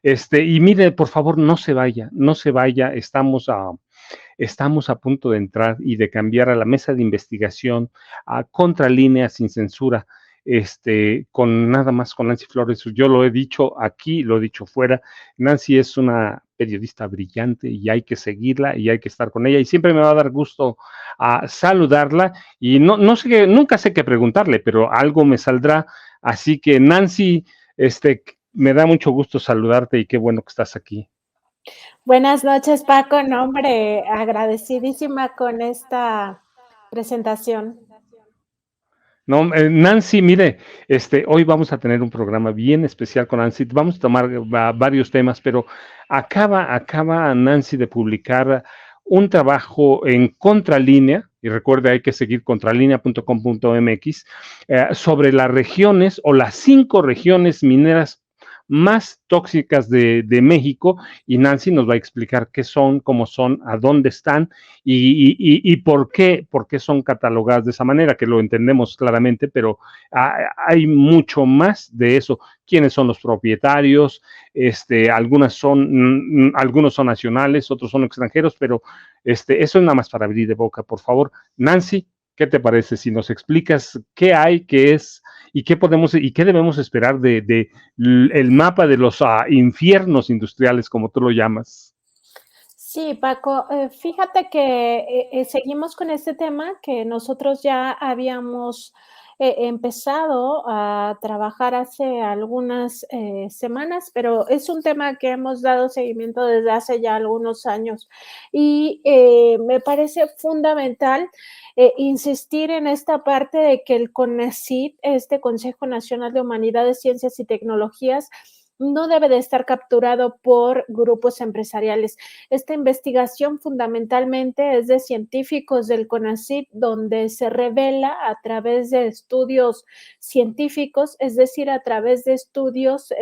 Y mire, por favor, no se vaya, no se vaya, estamos a punto de entrar y de cambiar a la mesa de investigación a Contralínea sin censura, con nada más con Nancy Flores. Yo lo he dicho aquí, lo he dicho fuera. Nancy es una periodista brillante y hay que seguirla y hay que estar con ella y siempre me va a dar gusto saludarla y no sé qué, nunca sé qué preguntarle, pero algo me saldrá. Así que Nancy, me da mucho gusto saludarte y qué bueno que estás aquí. Buenas noches, Paco. No, hombre, agradecidísima con esta presentación. No, Nancy, mire, hoy vamos a tener un programa bien especial con Nancy. Vamos a tomar varios temas, pero acaba Nancy de publicar un trabajo en Contralínea, y recuerde, hay que seguir contralínea.com.mx, sobre las regiones o las 5 regiones mineras más tóxicas de México, y Nancy nos va a explicar qué son, cómo son, a dónde están y por qué son catalogadas de esa manera, que lo entendemos claramente, pero hay mucho más de eso. ¿Quiénes son los propietarios? Algunos son nacionales, otros son extranjeros, pero eso es nada más para abrir de boca, por favor. Nancy, ¿qué te parece si nos explicas qué hay, qué es y qué podemos y qué debemos esperar de el mapa de los infiernos industriales, como tú lo llamas? Sí, Paco, fíjate que seguimos con este tema que nosotros ya habíamos empezado a trabajar hace algunas semanas, pero es un tema que hemos dado seguimiento desde hace ya algunos años y me parece fundamental insistir en esta parte de que el CONACYT, este Consejo Nacional de Humanidades, Ciencias y Tecnologías, no debe de estar capturado por grupos empresariales. Esta investigación fundamentalmente es de científicos del CONACYT, donde se revela a través de estudios científicos, es decir, a través de estudios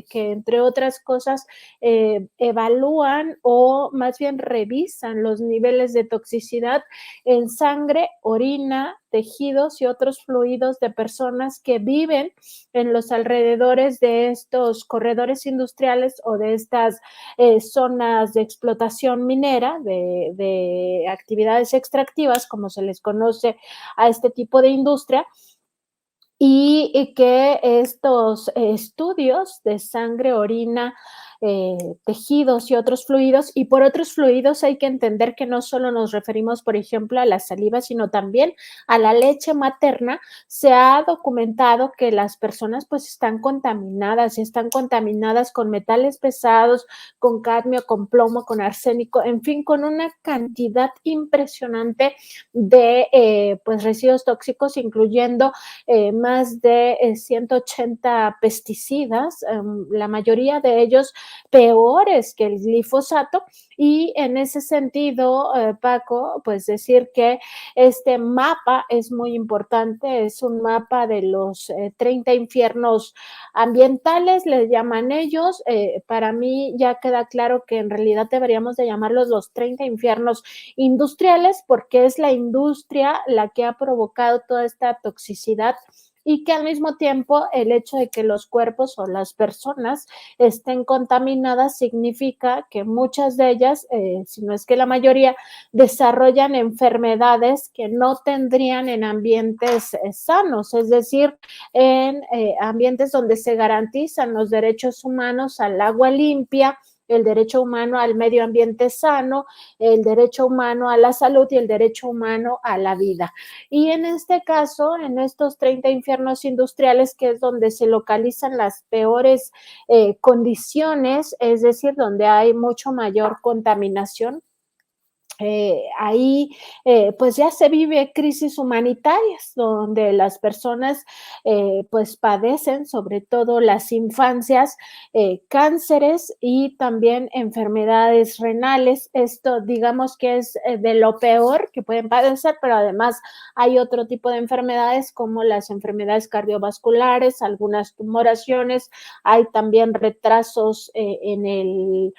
que, entre otras cosas, evalúan o más bien revisan los niveles de toxicidad en sangre, orina, tejidos y otros fluidos de personas que viven en los alrededores de estos corredores industriales o de estas zonas de explotación minera, de actividades extractivas, como se les conoce a este tipo de industria, y que estos estudios de sangre, orina, tejidos y otros fluidos, y por otros fluidos hay que entender que no solo nos referimos, por ejemplo, a la saliva, sino también a la leche materna. Se ha documentado que las personas pues están contaminadas con metales pesados, con cadmio, con plomo, con arsénico, en fin, con una cantidad impresionante de pues residuos tóxicos, incluyendo más de 180 pesticidas, la mayoría de ellos peores que el glifosato, y en ese sentido, Paco, pues decir que este mapa es muy importante, es un mapa de los 30 infiernos ambientales, les llaman ellos. Para mí ya queda claro que en realidad deberíamos de llamarlos los 30 infiernos industriales, porque es la industria la que ha provocado toda esta toxicidad, y que al mismo tiempo el hecho de que los cuerpos o las personas estén contaminadas significa que muchas de ellas, si no es que la mayoría, desarrollan enfermedades que no tendrían en ambientes sanos, es decir, en ambientes donde se garantizan los derechos humanos al agua limpia, el derecho humano al medio ambiente sano, el derecho humano a la salud y el derecho humano a la vida. Y en este caso, en estos 30 infiernos industriales, que es donde se localizan las peores condiciones, es decir, donde hay mucho mayor contaminación, ahí pues ya se vive crisis humanitarias, donde las personas pues padecen, sobre todo las infancias, cánceres y también enfermedades renales. Esto digamos que es de lo peor que pueden padecer, pero además hay otro tipo de enfermedades como las enfermedades cardiovasculares, algunas tumoraciones, hay también retrasos en el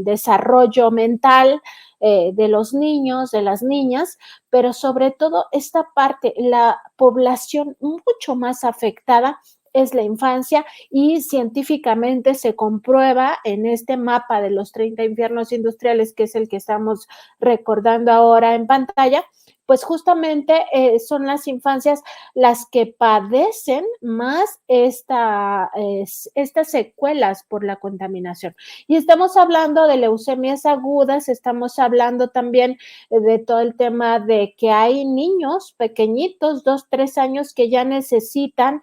desarrollo mental de los niños, de las niñas, pero sobre todo esta parte, la población mucho más afectada es la infancia, y científicamente se comprueba en este mapa de los 30 infiernos industriales, que es el que estamos recordando ahora en pantalla, pues justamente son las infancias las que padecen más estas secuelas por la contaminación. Y estamos hablando de leucemias agudas, estamos hablando también de todo el tema de que hay niños pequeñitos, 2, 3 años, que ya necesitan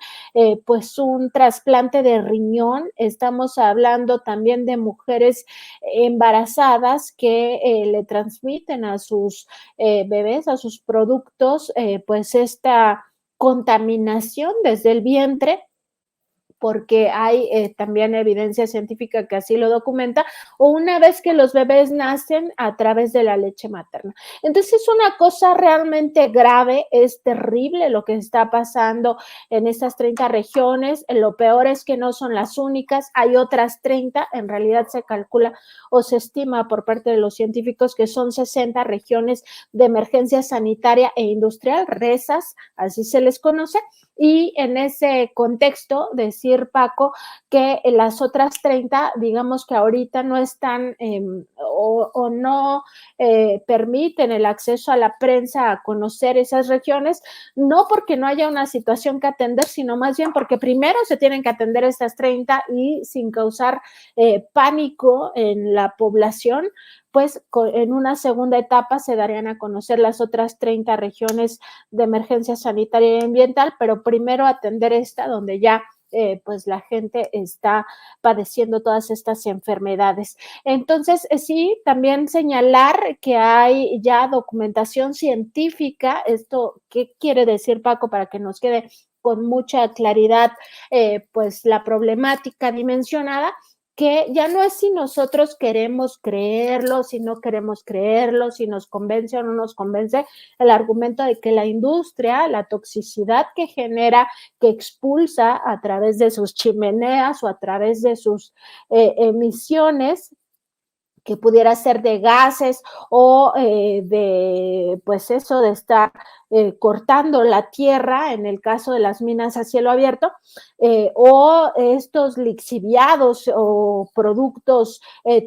pues un trasplante de riñón. Estamos hablando también de mujeres embarazadas que le transmiten a sus bebés, a sus productos, pues esta contaminación desde el vientre, porque hay también evidencia científica que así lo documenta, o una vez que los bebés nacen a través de la leche materna. Entonces es una cosa realmente grave, es terrible lo que está pasando en estas 30 regiones. Lo peor es que no son las únicas, hay otras 30, en realidad se calcula o se estima por parte de los científicos que son 60 regiones de emergencia sanitaria e industrial, RESAS, así se les conoce. Y en ese contexto, decir, Paco, que las otras 30, digamos que ahorita no están o no permiten el acceso a la prensa a conocer esas regiones, no porque no haya una situación que atender, sino más bien porque primero se tienen que atender estas 30 y sin causar pánico en la población, pues en una segunda etapa se darían a conocer las otras 30 regiones de emergencia sanitaria y ambiental, pero primero atender esta donde ya pues la gente está padeciendo todas estas enfermedades. Entonces, sí, también señalar que hay ya documentación científica. ¿Esto qué quiere decir, Paco, para que nos quede con mucha claridad pues la problemática dimensionada? Que ya no es si nosotros queremos creerlo, si no queremos creerlo, si nos convence o no nos convence, el argumento de que la industria, la toxicidad que genera, que expulsa a través de sus chimeneas o a través de sus emisiones, que pudiera ser de gases o de, pues eso, de estar cortando la tierra, en el caso de las minas a cielo abierto, o estos lixiviados o productos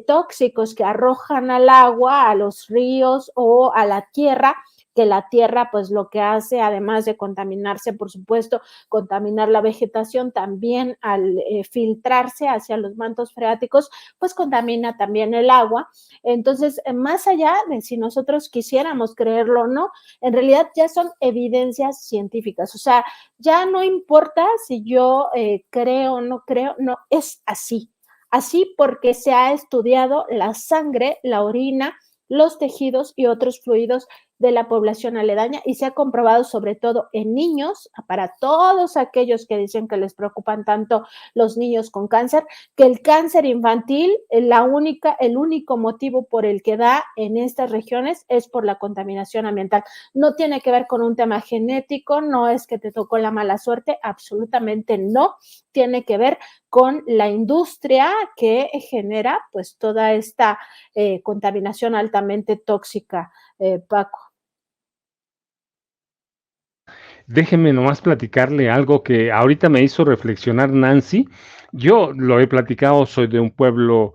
tóxicos que arrojan al agua, a los ríos o a la tierra, que la tierra pues lo que hace, además de contaminarse, por supuesto, contaminar la vegetación, también al filtrarse hacia los mantos freáticos, pues contamina también el agua. Entonces, más allá de si nosotros quisiéramos creerlo o no, en realidad ya son evidencias científicas. O sea, ya no importa si yo creo o no creo, no, es así. Así porque se ha estudiado la sangre, la orina, los tejidos y otros fluidos de la población aledaña, y se ha comprobado sobre todo en niños, para todos aquellos que dicen que les preocupan tanto los niños con cáncer, que el cáncer infantil, el único motivo por el que da en estas regiones es por la contaminación ambiental. No tiene que ver con un tema genético, no es que te tocó la mala suerte, absolutamente no, tiene que ver con la industria que genera pues toda esta contaminación altamente tóxica, Paco. Déjeme nomás platicarle algo que ahorita me hizo reflexionar Nancy. Yo lo he platicado, soy de un pueblo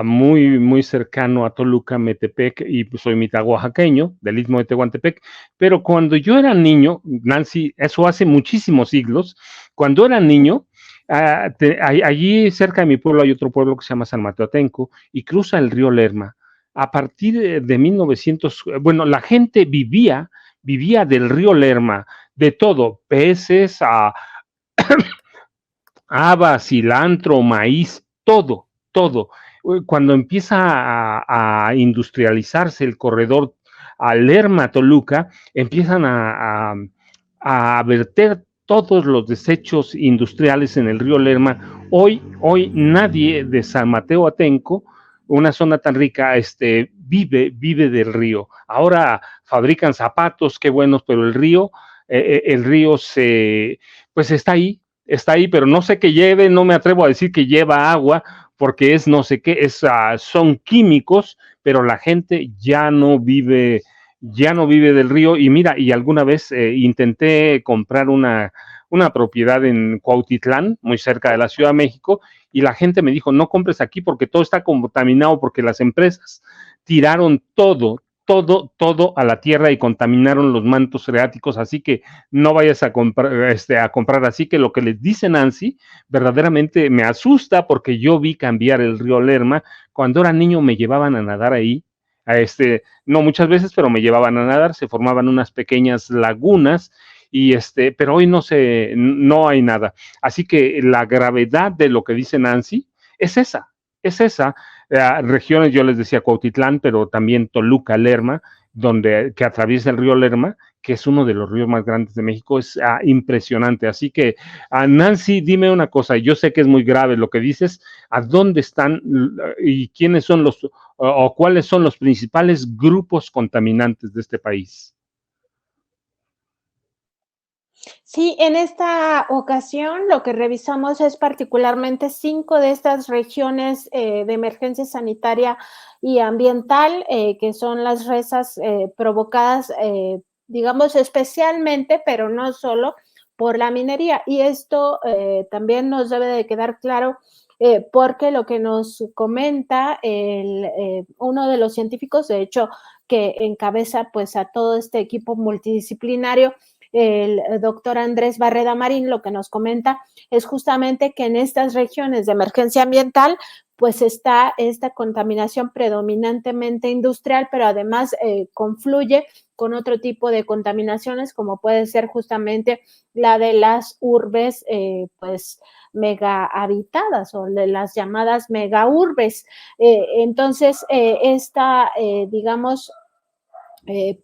muy, muy cercano a Toluca, Metepec, y pues, soy mitad oaxaqueño, del Istmo de Tehuantepec, pero cuando yo era niño, Nancy, eso hace muchísimos siglos, cuando era niño, allí cerca de mi pueblo hay otro pueblo que se llama San Mateo Atenco y cruza el río Lerma. A partir de 1900, bueno, la gente vivía del río Lerma, de todo, peces, habas, cilantro, maíz, todo, todo. Cuando empieza a industrializarse el corredor a Lerma, Toluca, empiezan a verter todos los desechos industriales en el río Lerma. Hoy nadie de San Mateo Atenco, una zona tan rica, vive del río. Ahora fabrican zapatos, qué buenos, pero el río pues está ahí, pero no sé qué lleve, no me atrevo a decir que lleva agua, porque es no sé qué, son químicos, pero la gente ya no vive del río. Y mira, y alguna vez intenté comprar una propiedad en Cuautitlán, muy cerca de la Ciudad de México, y la gente me dijo, no compres aquí porque todo está contaminado, porque las empresas tiraron todo a la tierra y contaminaron los mantos freáticos, así que no vayas a comprar. Así que lo que les dice Nancy verdaderamente me asusta porque yo vi cambiar el río Lerma. Cuando era niño me llevaban a nadar ahí, no muchas veces, pero me llevaban a nadar, se formaban unas pequeñas lagunas y pero hoy no hay nada. Así que la gravedad de lo que dice Nancy es esa. Regiones, yo les decía Cuautitlán, pero también Toluca, Lerma, que atraviesa el río Lerma, que es uno de los ríos más grandes de México, es impresionante. Así que, Nancy, dime una cosa, yo sé que es muy grave lo que dices, ¿a dónde están y quiénes son o cuáles son los principales grupos contaminantes de este país? Sí, en esta ocasión lo que revisamos es particularmente 5 de estas regiones de emergencia sanitaria y ambiental, que son las rezas provocadas, digamos, especialmente, pero no solo por la minería. Y esto también nos debe de quedar claro porque lo que nos comenta uno de los científicos, de hecho, que encabeza pues a todo este equipo multidisciplinario, el doctor Andrés Barreda Marín, lo que nos comenta es justamente que en estas regiones de emergencia ambiental pues está esta contaminación predominantemente industrial, pero además confluye con otro tipo de contaminaciones, como puede ser justamente la de las urbes, pues mega habitadas o de las llamadas mega urbes. Entonces, digamos,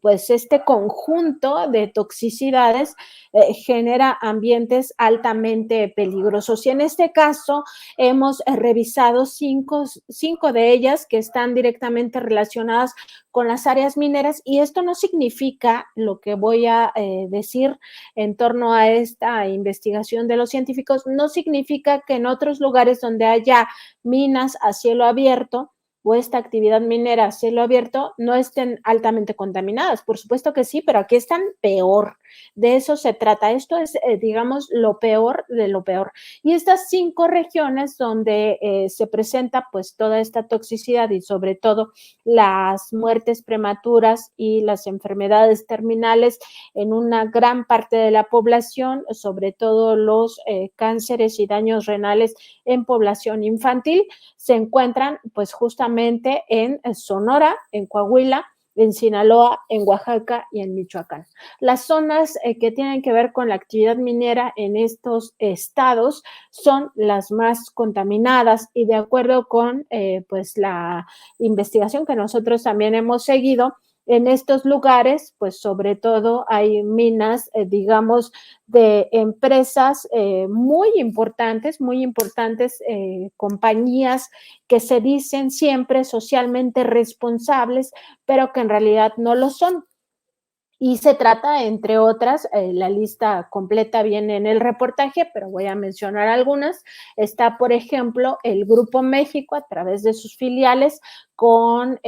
pues este conjunto de toxicidades genera ambientes altamente peligrosos. Y en este caso hemos revisado cinco de ellas que están directamente relacionadas con las áreas mineras, y esto no significa lo que voy a decir en torno a esta investigación de los científicos, no significa que en otros lugares donde haya minas a cielo abierto o esta actividad minera a cielo abierto no estén altamente contaminadas. Por supuesto que sí, pero aquí están peor. De eso se trata. Esto es, digamos, lo peor de lo peor. Y estas 5 regiones donde se presenta pues toda esta toxicidad y sobre todo las muertes prematuras y las enfermedades terminales en una gran parte de la población, sobre todo los cánceres y daños renales en población infantil, se encuentran pues justamente en Sonora, en Coahuila, en Sinaloa, en Oaxaca y en Michoacán. Las zonas que tienen que ver con la actividad minera en estos estados son las más contaminadas, y de acuerdo con pues la investigación que nosotros también hemos seguido, en estos lugares, pues sobre todo hay minas, digamos, de empresas muy importantes, compañías que se dicen siempre socialmente responsables, pero que en realidad no lo son. Y se trata, entre otras, la lista completa viene en el reportaje, pero voy a mencionar algunas. Está, por ejemplo, el Grupo México a través de sus filiales con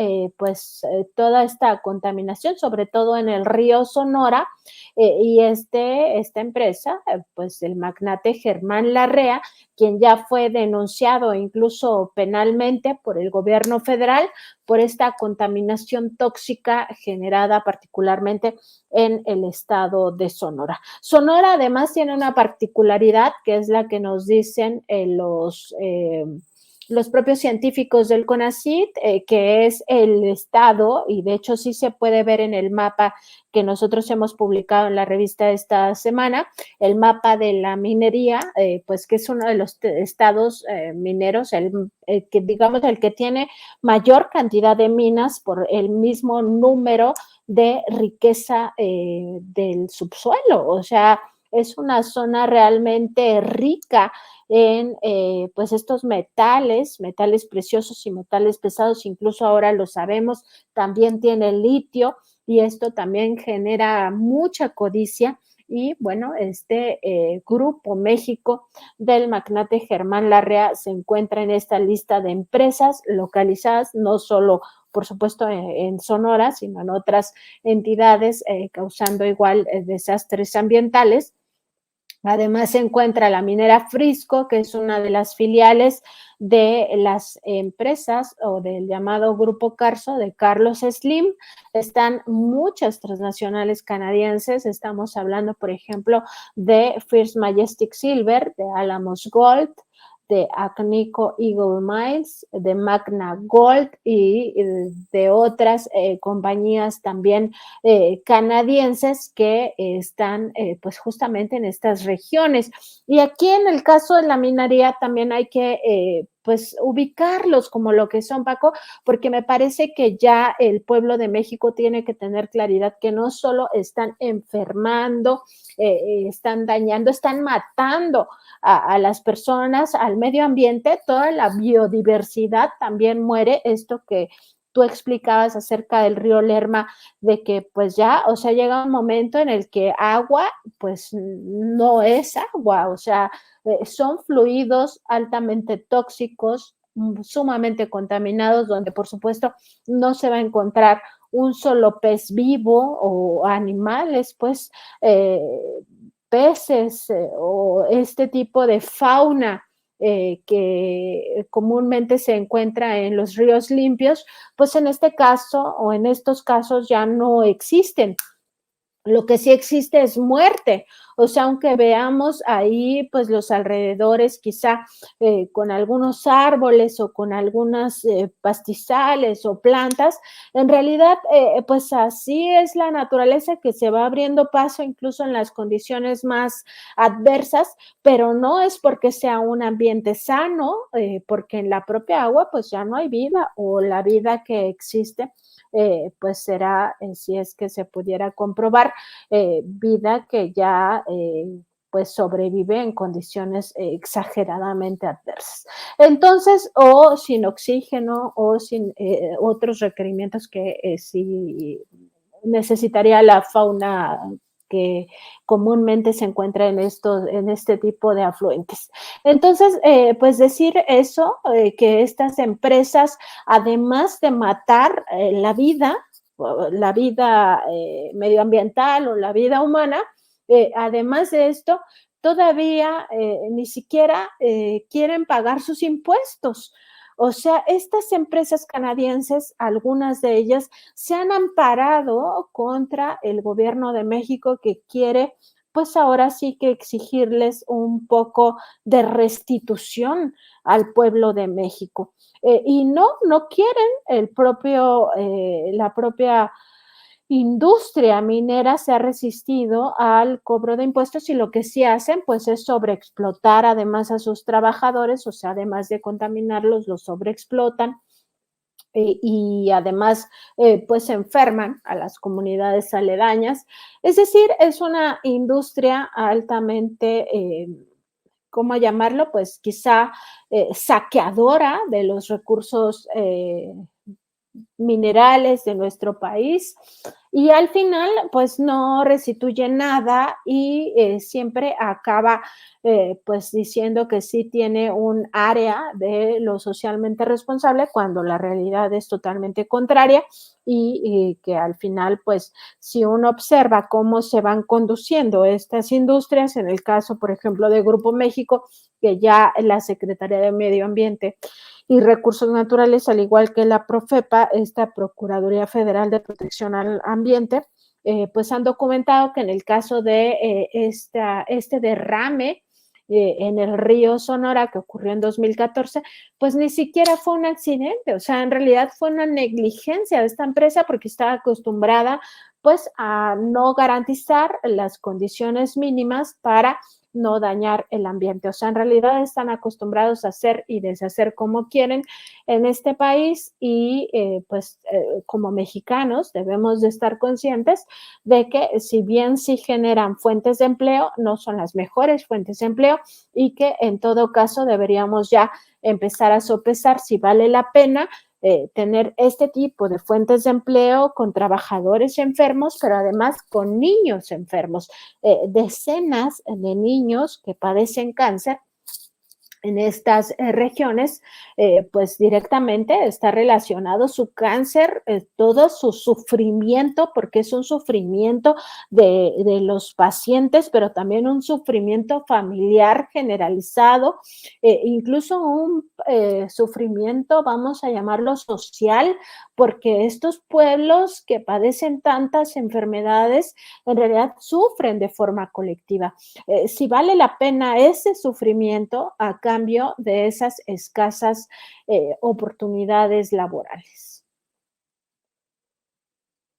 toda esta contaminación, sobre todo en el río Sonora, y esta empresa, pues el magnate Germán Larrea, quien ya fue denunciado incluso penalmente por el gobierno federal por esta contaminación tóxica generada particularmente en el estado de Sonora. Sonora además tiene una particularidad que es la que nos dicen los propios científicos del CONACYT, que es el estado, y de hecho sí se puede ver en el mapa que nosotros hemos publicado en la revista esta semana, el mapa de la minería, pues que es uno de los estados mineros, que digamos el que tiene mayor cantidad de minas por el mismo número de riqueza del subsuelo. O sea, es una zona realmente rica en pues estos metales preciosos y metales pesados, incluso ahora lo sabemos, también tiene litio, y esto también genera mucha codicia. Y bueno, Grupo México del magnate Germán Larrea se encuentra en esta lista de empresas localizadas no solo, por supuesto, en Sonora, sino en otras entidades, causando igual desastres ambientales. Además se encuentra la minera Frisco, que es una de las filiales de las empresas o del llamado Grupo Carso de Carlos Slim. Están muchas transnacionales canadienses. Estamos hablando, por ejemplo, de First Majestic Silver, de Alamos Gold, de Agnico Eagle Mines, de Magna Gold y de otras compañías también canadienses que están pues justamente en estas regiones. Y aquí en el caso de la minería también hay que pues ubicarlos como lo que son, Paco, porque me parece que ya el pueblo de México tiene que tener claridad que no solo están enfermando, están dañando, están matando a las personas, al medio ambiente, toda la biodiversidad también muere. Esto que tú explicabas acerca del río Lerma, de que pues ya, o sea, llega un momento en el que agua pues no es agua, o sea, son fluidos altamente tóxicos, sumamente contaminados, donde por supuesto no se va a encontrar un solo pez vivo o animales, pues peces o este tipo de fauna que comúnmente se encuentra en los ríos limpios, pues en este caso o en estos casos ya no existen. Lo que sí existe es muerte. O sea, aunque veamos ahí, pues los alrededores, quizá con algunos árboles o con algunas pastizales o plantas, en realidad, pues así es la naturaleza que se va abriendo paso incluso en las condiciones más adversas, pero no es porque sea un ambiente sano, porque en la propia agua, pues ya no hay vida o la vida que existe pues será, si es que se pudiera comprobar, vida que ya pues sobrevive en condiciones exageradamente adversas. Entonces, o sin oxígeno o sin otros requerimientos que sí necesitaría la fauna que comúnmente se encuentra en este tipo de afluentes. Entonces, pues decir eso, que estas empresas, además de matar la vida medioambiental o la vida humana, además de esto, todavía ni siquiera quieren pagar sus impuestos. O sea, estas empresas canadienses, algunas de ellas, se han amparado contra el gobierno de México que quiere, pues ahora sí que exigirles un poco de restitución al pueblo de México. Y no quieren la propia industria minera se ha resistido al cobro de impuestos y lo que sí hacen pues es sobreexplotar además a sus trabajadores, o sea, además de contaminarlos, los sobreexplotan y además pues enferman a las comunidades aledañas. Es decir, es una industria altamente ¿cómo llamarlo? Pues quizá saqueadora de los recursos minerales de nuestro país y al final pues no restituye nada y siempre acaba pues diciendo que sí tiene un área de lo socialmente responsable cuando la realidad es totalmente contraria y que al final pues si uno observa cómo se van conduciendo estas industrias, en el caso por ejemplo de Grupo México, que ya la Secretaría de Medio Ambiente y Recursos Naturales, al igual que la Profepa, esta Procuraduría Federal de Protección al Ambiente, pues han documentado que en el caso de este derrame en el río Sonora que ocurrió en 2014, pues ni siquiera fue un accidente, o sea, en realidad fue una negligencia de esta empresa porque estaba acostumbrada pues a no garantizar las condiciones mínimas para no dañar el ambiente. O sea, en realidad están acostumbrados a hacer y deshacer como quieren en este país y pues como mexicanos debemos de estar conscientes de que si bien sí generan fuentes de empleo, no son las mejores fuentes de empleo y que en todo caso deberíamos ya empezar a sopesar si vale la pena tener este tipo de fuentes de empleo con trabajadores enfermos, pero además con niños enfermos. Decenas de niños que padecen cáncer en estas regiones, pues directamente está relacionado su cáncer, todo su sufrimiento, porque es un sufrimiento de los pacientes, pero también un sufrimiento familiar generalizado, incluso un sufrimiento, vamos a llamarlo social, porque estos pueblos que padecen tantas enfermedades en realidad sufren de forma colectiva. Si vale la pena ese sufrimiento a cambio de esas escasas oportunidades laborales.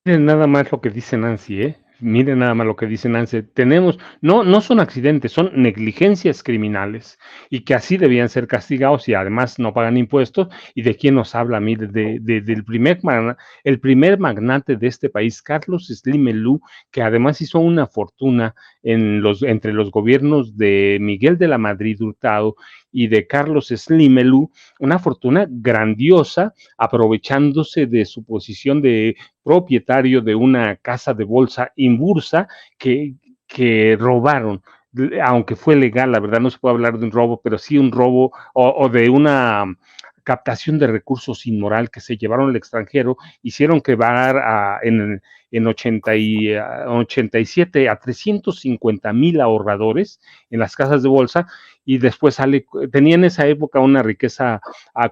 Miren nada más lo que dice Nancy, ¿eh? Miren nada más lo que dice Nancy. Tenemos, no son accidentes, son negligencias criminales y que así debían ser castigados y además no pagan impuestos. ¿Y de quién nos habla? Mire, del el primer magnate de este país, Carlos Slim Elú, que además hizo una fortuna entre los gobiernos de Miguel de la Madrid Hurtado y de Carlos Slim Elú, una fortuna grandiosa, aprovechándose de su posición de propietario de una casa de bolsa Inbursa que robaron, aunque fue legal, la verdad no se puede hablar de un robo, pero sí un robo o de una captación de recursos inmoral que se llevaron al extranjero, hicieron quebrar en 87 a 350,000 ahorradores en las casas de bolsa y después tenía en esa época una riqueza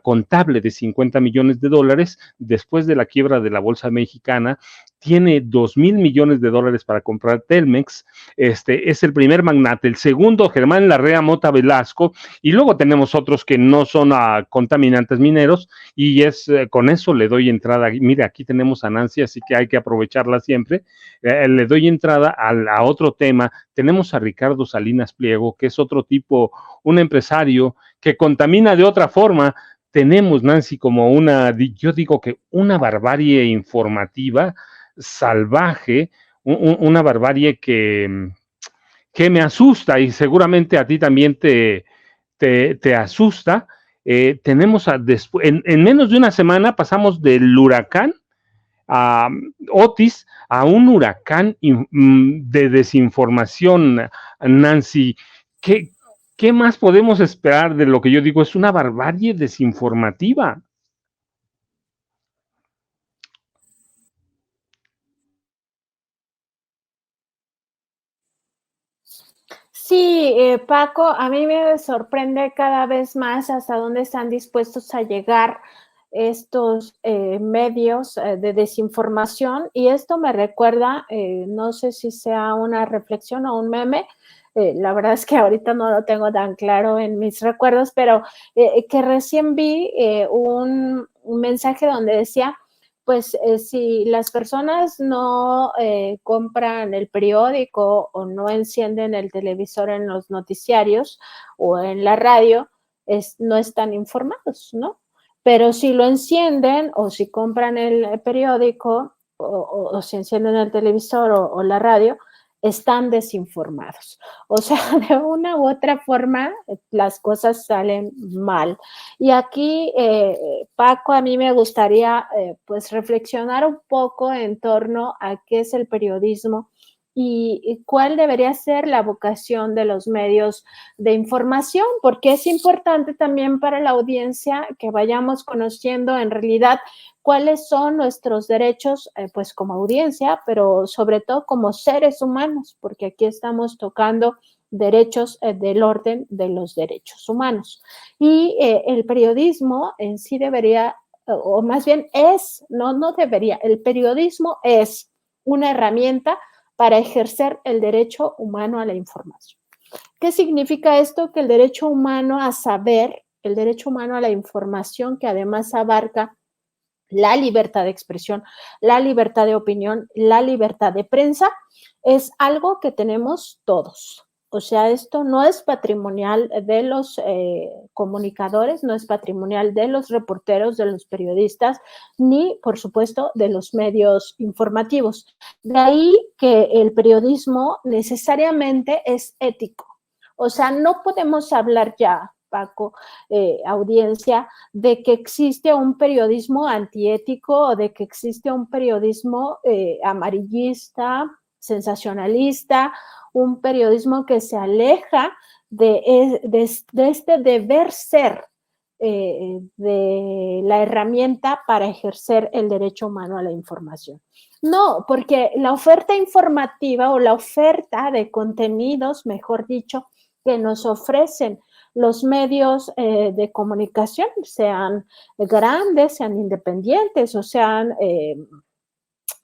contable de 50 millones de dólares, después de la quiebra de la bolsa mexicana, tiene 2,000 millones de dólares para comprar Telmex, es el primer magnate, el segundo Germán Larrea Mota Velasco, y luego tenemos otros que no son contaminantes mineros, y con eso le doy entrada. Mire, aquí tenemos a Nancy, así que hay que aprovecharla siempre. Le doy entrada a otro tema. Tenemos a Ricardo Salinas Pliego, que es otro tipo, un empresario que contamina de otra forma. Tenemos, Nancy, como yo digo que una barbarie informativa salvaje, una barbarie que me asusta y seguramente a ti también te asusta. Tenemos en menos de una semana pasamos del huracán a Otis a un huracán de desinformación, Nancy. ¿Qué, ¿Qué más podemos esperar de lo que yo digo? Es una barbarie desinformativa. Sí, Paco, a mí me sorprende cada vez más hasta dónde están dispuestos a llegar estos medios de desinformación y esto me recuerda, no sé si sea una reflexión o un meme, la verdad es que ahorita no lo tengo tan claro en mis recuerdos, pero que recién vi un mensaje donde decía, pues si las personas no compran el periódico o no encienden el televisor en los noticiarios o en la radio, no están informados, ¿no? Pero si lo encienden o si compran el periódico o si encienden el televisor o la radio, están desinformados. O sea, de una u otra forma, las cosas salen mal. Y aquí, Paco, a mí me gustaría pues reflexionar un poco en torno a qué es el periodismo y cuál debería ser la vocación de los medios de información, porque es importante también para la audiencia que vayamos conociendo en realidad cuáles son nuestros derechos, pues como audiencia, pero sobre todo como seres humanos, porque aquí estamos tocando derechos del orden de los derechos humanos. Y el periodismo en sí debería, o más bien es, no debería, el periodismo es una herramienta para ejercer el derecho humano a la información. ¿Qué significa esto? Que el derecho humano a saber, el derecho humano a la información, que además abarca la libertad de expresión, la libertad de opinión, la libertad de prensa, es algo que tenemos todos. O sea, esto no es patrimonial de los comunicadores, no es patrimonial de los reporteros, de los periodistas, ni, por supuesto, de los medios informativos. De ahí que el periodismo necesariamente es ético. O sea, no podemos hablar ya, Paco, audiencia, de que existe un periodismo antiético o de que existe un periodismo amarillista, sensacionalista, un periodismo que se aleja de este deber ser de la herramienta para ejercer el derecho humano a la información. No, porque la oferta informativa o la oferta de contenidos, mejor dicho, que nos ofrecen los medios de comunicación, sean grandes, sean independientes o sean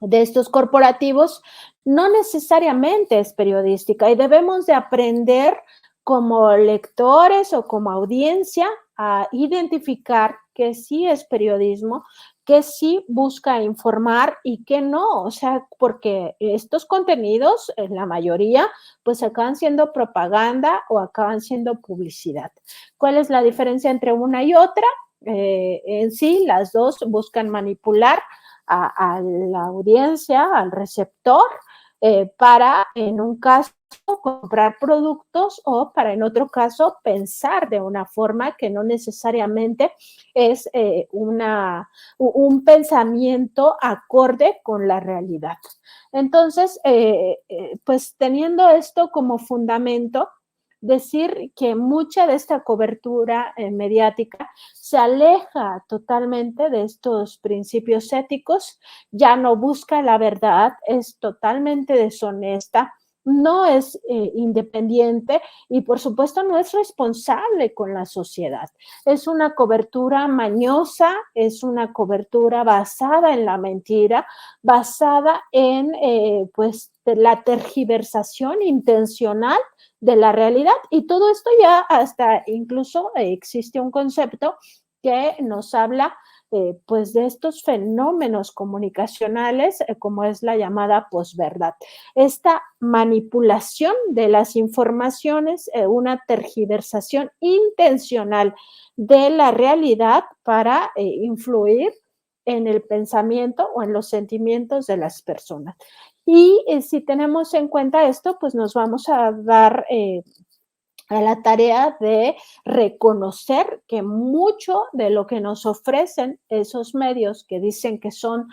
de estos corporativos, no necesariamente es periodística y debemos de aprender como lectores o como audiencia a identificar que sí es periodismo, que sí busca informar y que no, o sea, porque estos contenidos, en la mayoría, pues acaban siendo propaganda o acaban siendo publicidad. ¿Cuál es la diferencia entre una y otra? En sí, las dos buscan manipular a la audiencia, al receptor, para, en un caso, comprar productos o para, en otro caso, pensar de una forma que no necesariamente es un pensamiento acorde con la realidad. Entonces, pues teniendo esto como fundamento, decir que mucha de esta cobertura mediática se aleja totalmente de estos principios éticos, ya no busca la verdad, es totalmente deshonesta, no es independiente y por supuesto no es responsable con la sociedad. Es una cobertura mañosa, es una cobertura basada en la mentira, basada en pues la tergiversación intencional de la realidad y todo esto ya hasta incluso existe un concepto que nos habla pues de estos fenómenos comunicacionales como es la llamada posverdad. Esta manipulación de las informaciones, una tergiversación intencional de la realidad para influir en el pensamiento o en los sentimientos de las personas. Y si tenemos en cuenta esto, pues nos vamos a dar a la tarea de reconocer que mucho de lo que nos ofrecen esos medios que dicen que son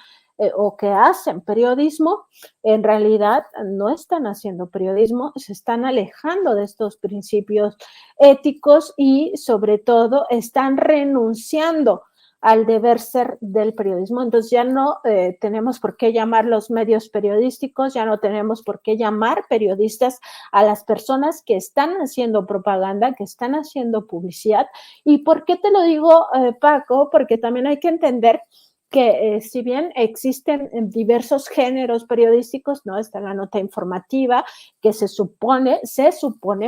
o que hacen periodismo, en realidad no están haciendo periodismo, se están alejando de estos principios éticos y sobre todo están renunciando al deber ser del periodismo. Entonces ya no tenemos por qué llamar los medios periodísticos, ya no tenemos por qué llamar periodistas a las personas que están haciendo propaganda, que están haciendo publicidad. ¿Y por qué te lo digo, Paco? Porque también hay que entender que si bien existen diversos géneros periodísticos, ¿no? Está la nota informativa, que se supone,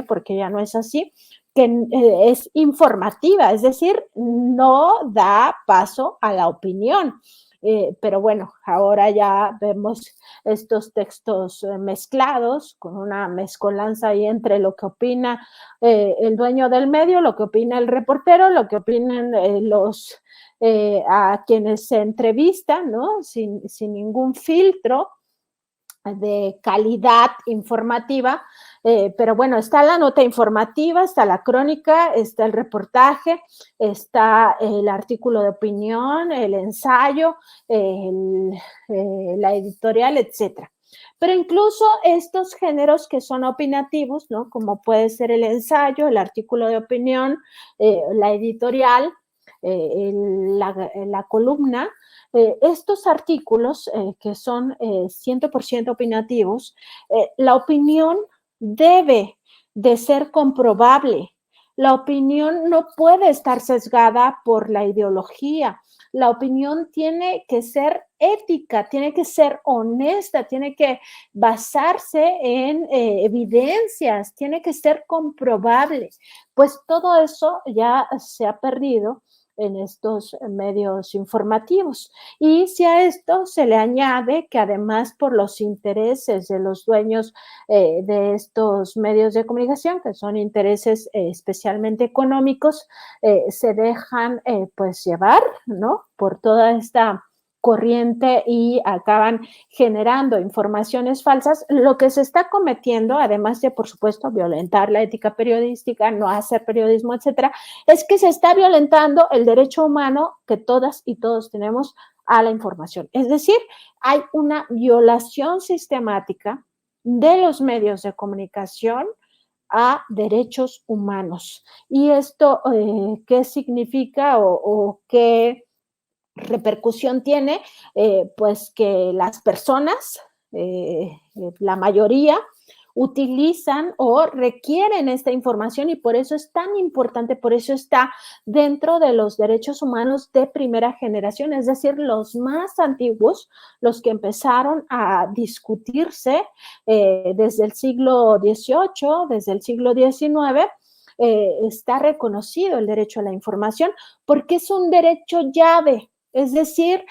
porque ya no es así, que es informativa, es decir, no da paso a la opinión. Pero bueno, ahora ya vemos estos textos mezclados, con una mezcolanza ahí entre lo que opina el dueño del medio, lo que opina el reportero, lo que opinan a quienes se entrevistan, ¿no? Sin ningún filtro de calidad informativa, pero bueno, está la nota informativa, está la crónica, está el reportaje, está el artículo de opinión, el ensayo, la editorial, etcétera. Pero incluso estos géneros que son opinativos, ¿no? Como puede ser el ensayo, el artículo de opinión, la editorial, la columna, estos artículos que son 100% opinativos, la opinión debe de ser comprobable. La opinión no puede estar sesgada por la ideología. La opinión tiene que ser ética, tiene que ser honesta, tiene que basarse en evidencias, tiene que ser comprobable. Pues todo eso ya se ha perdido en estos medios informativos. Y si a esto se le añade que además por los intereses de los dueños de estos medios de comunicación, que son intereses especialmente económicos, se dejan pues llevar, ¿no? Por toda esta corriente y acaban generando informaciones falsas, lo que se está cometiendo, además de, por supuesto, violentar la ética periodística, no hacer periodismo, etcétera, es que se está violentando el derecho humano que todas y todos tenemos a la información. Es decir, hay una violación sistemática de los medios de comunicación a derechos humanos. ¿Y esto qué significa o qué repercusión tiene? Pues que las personas, la mayoría, utilizan o requieren esta información y por eso es tan importante, por eso está dentro de los derechos humanos de primera generación, es decir, los más antiguos, los que empezaron a discutirse desde el siglo XVIII, desde el siglo XIX. Está reconocido el derecho a la información porque es un derecho llave, es decir,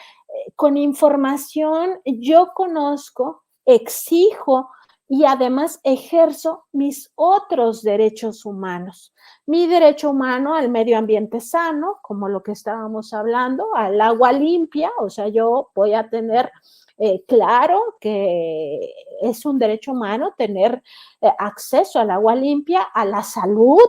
con información yo conozco, exijo y además ejerzo mis otros derechos humanos. Mi derecho humano al medio ambiente sano, como lo que estábamos hablando, al agua limpia, o sea, yo voy a tener claro que es un derecho humano tener acceso al agua limpia, a la salud,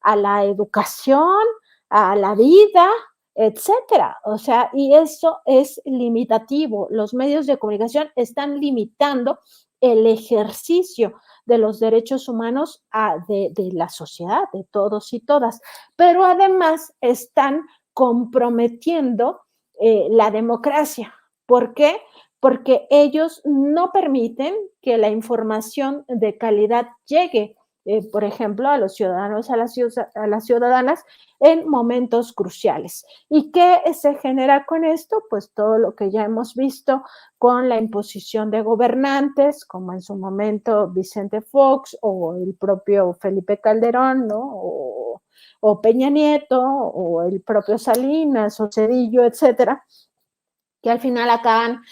a la educación, a la vida, etcétera. O sea, y eso es limitativo. Los medios de comunicación están limitando el ejercicio de los derechos humanos de la sociedad, de todos y todas, pero además están comprometiendo la democracia. ¿Por qué? Porque ellos no permiten que la información de calidad llegue, por ejemplo, a los ciudadanos, a las ciudadanas en momentos cruciales. ¿Y qué se genera con esto? Pues todo lo que ya hemos visto con la imposición de gobernantes, como en su momento Vicente Fox o el propio Felipe Calderón, ¿no? O Peña Nieto, o el propio Salinas, o Cedillo, etcétera, que al final acaban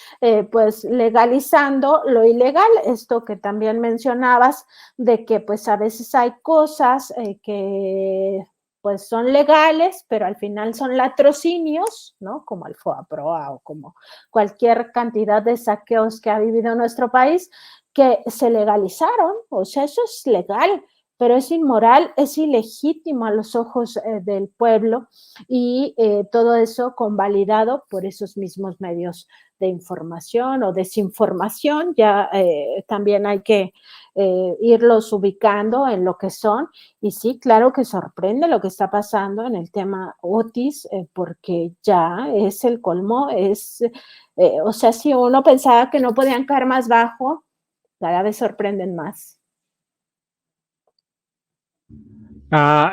pues legalizando lo ilegal, esto que también mencionabas, de que pues a veces hay cosas que pues son legales, pero al final son latrocinios, ¿no? Como el FOAPROA o como cualquier cantidad de saqueos que ha vivido nuestro país, que se legalizaron, o sea, eso es legal, pero es inmoral, es ilegítimo a los ojos del pueblo y todo eso convalidado por esos mismos medios de información o desinformación. Ya también hay que irlos ubicando en lo que son. Y sí, claro que sorprende lo que está pasando en el tema Otis, porque ya es el colmo, o sea, si uno pensaba que no podían caer más bajo, cada vez sorprenden más.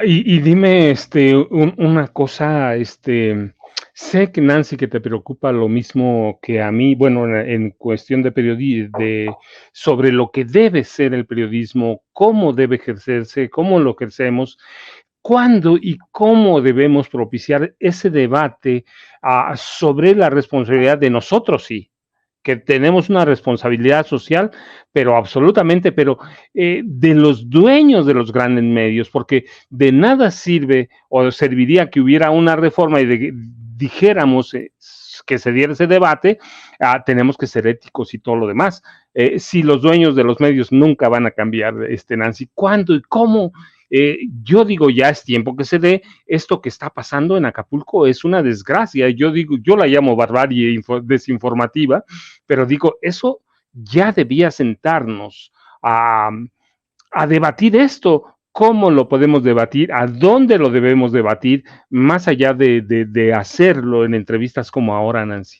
Y dime, una cosa, sé que Nancy, que te preocupa lo mismo que a mí, bueno, en cuestión de sobre lo que debe ser el periodismo, cómo debe ejercerse, cómo lo ejercemos, cuándo y cómo debemos propiciar ese debate sobre la responsabilidad de nosotros, sí, que tenemos una responsabilidad social, pero absolutamente, pero de los dueños de los grandes medios, porque de nada sirve o serviría que hubiera una reforma y dijéramos que se diera ese debate, tenemos que ser éticos y todo lo demás. Si los dueños de los medios nunca van a cambiar, Nancy, ¿cuándo y cómo? Yo digo, ya es tiempo que se dé. Esto que está pasando en Acapulco es una desgracia. Yo digo, yo la llamo barbarie desinformativa, pero digo, eso ya debía sentarnos a debatir esto. ¿Cómo lo podemos debatir? ¿A dónde lo debemos debatir? Más allá de hacerlo en entrevistas como ahora, Nancy.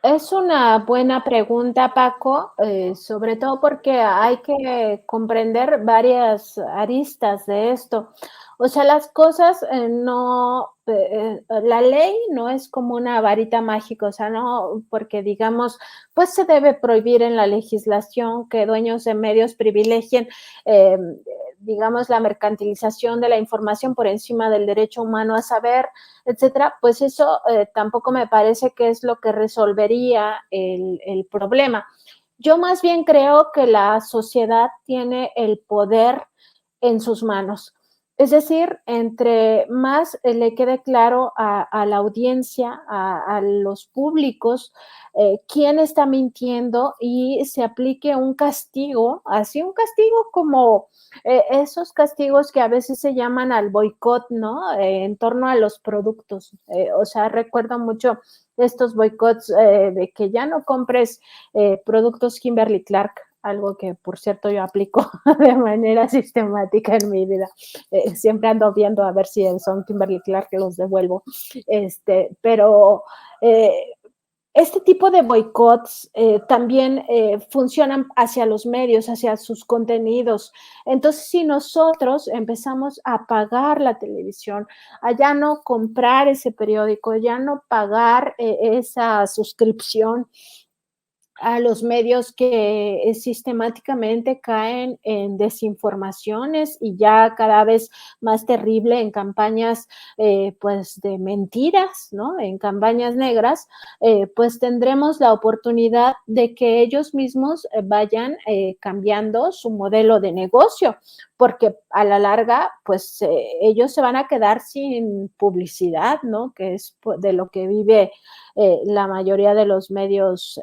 Es una buena pregunta, Paco, sobre todo porque hay que comprender varias aristas de esto. O sea, las cosas la ley no es como una varita mágica, o sea, no, porque digamos, pues se debe prohibir en la legislación que dueños de medios privilegien, digamos, la mercantilización de la información por encima del derecho humano a saber, etcétera, pues eso tampoco me parece que es lo que resolvería el problema. Yo más bien creo que la sociedad tiene el poder en sus manos. Es decir, entre más le quede claro a la audiencia, a los públicos, quién está mintiendo y se aplique un castigo, así un castigo como esos castigos que a veces se llaman al boicot, ¿no? En torno a los productos. O sea, recuerdo mucho estos boicots de que ya no compres productos Kimberly Clark algo que, por cierto, yo aplico de manera sistemática en mi vida. Siempre ando viendo a ver si son Kimberly Clark que los devuelvo. Pero este tipo de boicots también funcionan hacia los medios, hacia sus contenidos. Entonces, si nosotros empezamos a pagar la televisión, a ya no comprar ese periódico, ya no pagar esa suscripción a los medios que sistemáticamente caen en desinformaciones y ya cada vez más terrible en campañas pues de mentiras, ¿no? En campañas negras, pues tendremos la oportunidad de que ellos mismos vayan cambiando su modelo de negocio, porque a la larga, pues ellos se van a quedar sin publicidad, ¿no? Que es de lo que vive la mayoría de los medios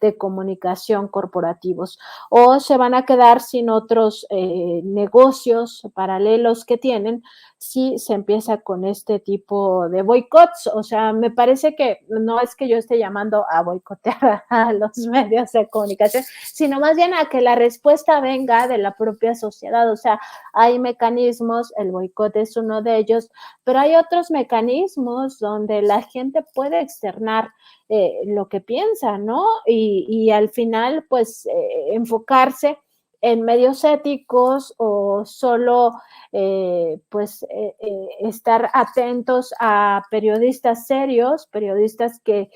de comunicación corporativos, o se van a quedar sin otros negocios paralelos que tienen si se empieza con este tipo de boicots. O sea, me parece que no es que yo esté llamando a boicotear a los medios de comunicación, sino más bien a que la respuesta venga de la propia sociedad. O sea, hay mecanismos, el boicot es uno de ellos, pero hay otros mecanismos donde la gente puede externar lo que piensa, ¿no? Y al final, pues, enfocarse en medios éticos o solo, estar atentos a periodistas serios, periodistas que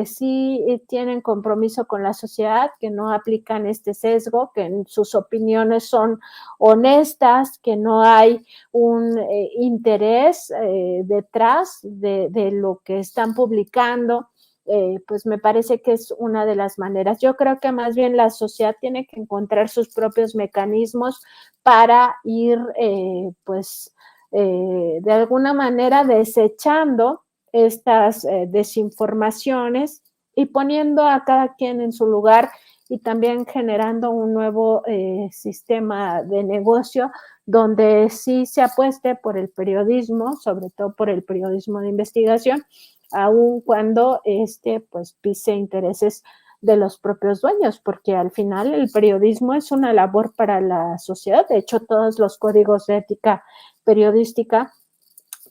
sí tienen compromiso con la sociedad, que no aplican este sesgo, que sus opiniones son honestas, que no hay un interés detrás de lo que están publicando. Pues me parece que es una de las maneras. Yo creo que más bien la sociedad tiene que encontrar sus propios mecanismos para ir, de alguna manera desechando estas desinformaciones y poniendo a cada quien en su lugar y también generando un nuevo sistema de negocio donde sí se apueste por el periodismo, sobre todo por el periodismo de investigación, aun cuando pues pise intereses de los propios dueños, porque al final el periodismo es una labor para la sociedad. De hecho, todos los códigos de ética periodística,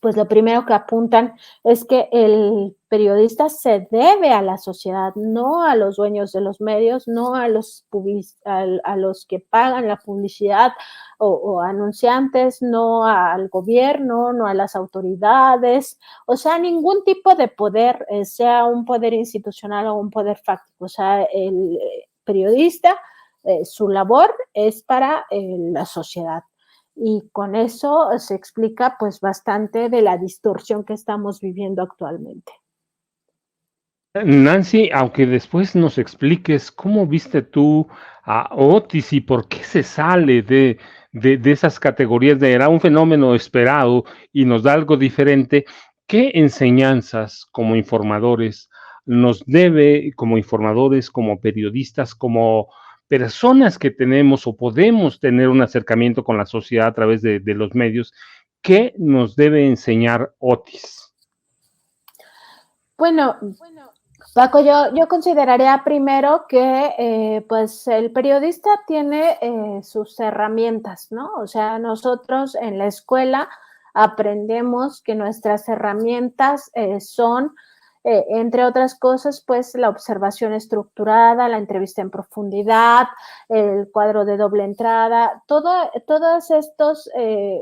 pues lo primero que apuntan es que el periodista se debe a la sociedad, no a los dueños de los medios, no a los que pagan la publicidad o anunciantes, no al gobierno, no a las autoridades, o sea, ningún tipo de poder, sea un poder institucional o un poder fáctico. O sea, el periodista, su labor es para la sociedad. Y con eso se explica pues bastante de la distorsión que estamos viviendo actualmente. Nancy, aunque después nos expliques cómo viste tú a Otis y por qué se sale de esas categorías de era un fenómeno esperado y nos da algo diferente, ¿qué enseñanzas como informadores nos debe, como informadores, como periodistas, como personas que tenemos o podemos tener un acercamiento con la sociedad a través de los medios, qué nos debe enseñar Otis? Bueno, Paco, yo consideraría primero que pues el periodista tiene sus herramientas, ¿no? O sea, nosotros en la escuela aprendemos que nuestras herramientas son, entre otras cosas, pues la observación estructurada, la entrevista en profundidad, el cuadro de doble entrada, todos estos,